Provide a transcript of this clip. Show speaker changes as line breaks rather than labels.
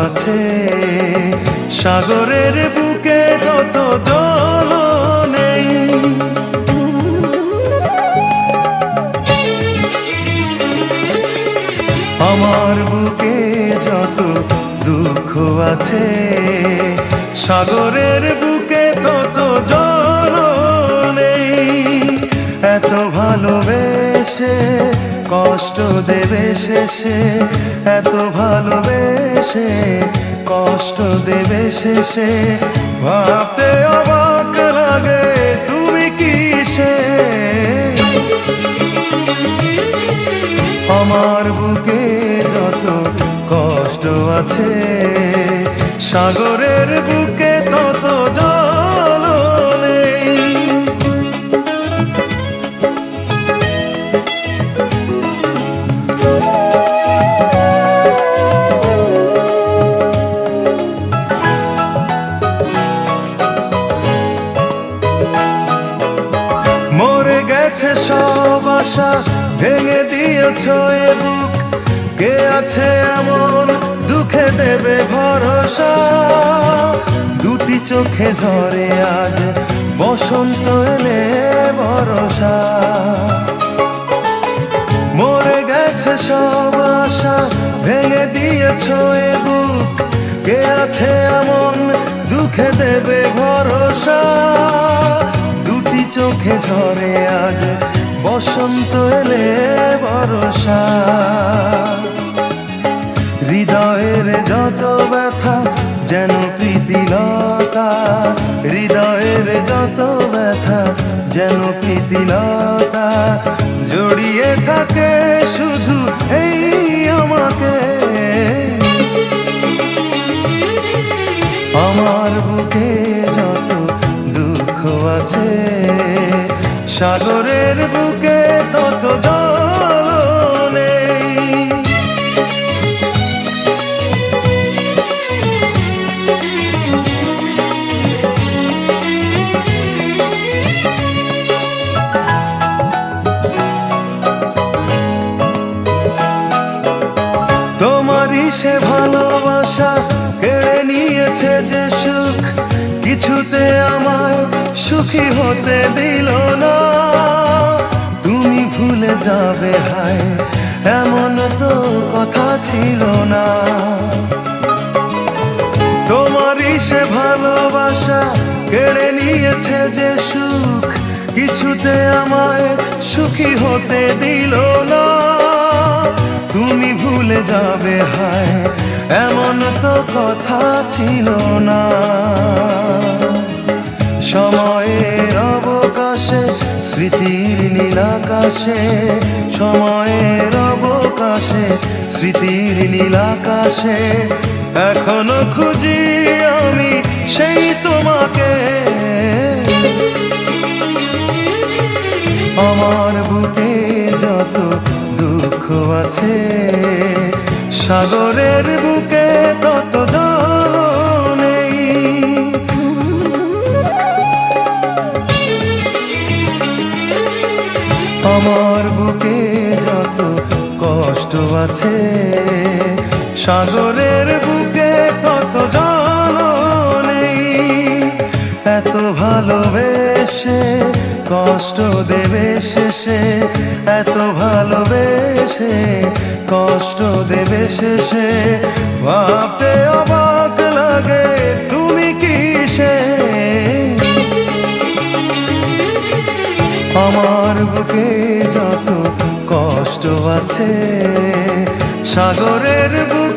আছে, সাগরের বুকে তত জল নেই। আমার বুকে যত দুঃখ আছে, সাগরের বুকে তত জল নেই। এত ভালোবেসে কষ্ট দেবে শেষে, এত ভালোবেসে কষ্ট দেবে শেষে, ভাবতে অবাক লাগে তুমি কিসে। আমার বুকে যত কষ্ট আছে, সাগরের বুকে তত জল নেই। মরে গেছে সব আশা, ভেঙে দিয়েছ এ বুক। কে আছে এমন দুঃখে দেবে ভরসা, দুটি চোখে ঝরে আজ বসন্ত এলে ভরসা। মরে গেছে সব আশা, ভেঙে দিয়েছ এ বুক। কে আছে এমন দুঃখে দেবে ভরসা, দুটি চোখে ঝরে আজ বসন্ত এলে ভরসা। হৃদয়ের যত ব্যথা যেন প্রীতিলতা, হৃদয়ের যত ব্যথা যেন প্রীতিলতা, জড়িয়ে থাকে শুধু এই আমাকে। আমার বুকে যত দুঃখ আছে, সাগরের বুকে তত জল নেই। তোমারই সে ভালোবাসা কেড়ে নিয়েছে যে সুখ, কিছুতে আমায় সুখী হতে দিল না। তুমি ভুলে যাবে হায় এমন তো কথা ছিল না। তোমারই সে ভালোবাসা কেড়ে নিয়েছে যে সুখ, কিছুতে আমায় সুখী হতে দিল না। তুমি ভুলে যাবে হায় এমন তো কথা ছিল না। সময়ের অবকাশে স্মৃতির নীলাকাশে, সময়ের অবকাশে স্মৃতির নীলাকাশে, এখনো খুঁজি আমি সেই তোমাকে। আমার বুকে যত দুঃখ আছে, সাগরের বুকে তত জল নেই। আমার বুকে যত কষ্ট আছে, সাগরের বুকে তত জল নেই। এত ভালোবেসে কষ্ট দেবে শেষে, এত ভালোবেসে কষ্ট দেবে শেষে, ভাবতে অবাক লাগে তুমি কিসে। আমার বুকে যত কষ্ট আছে, সাগরের বুকে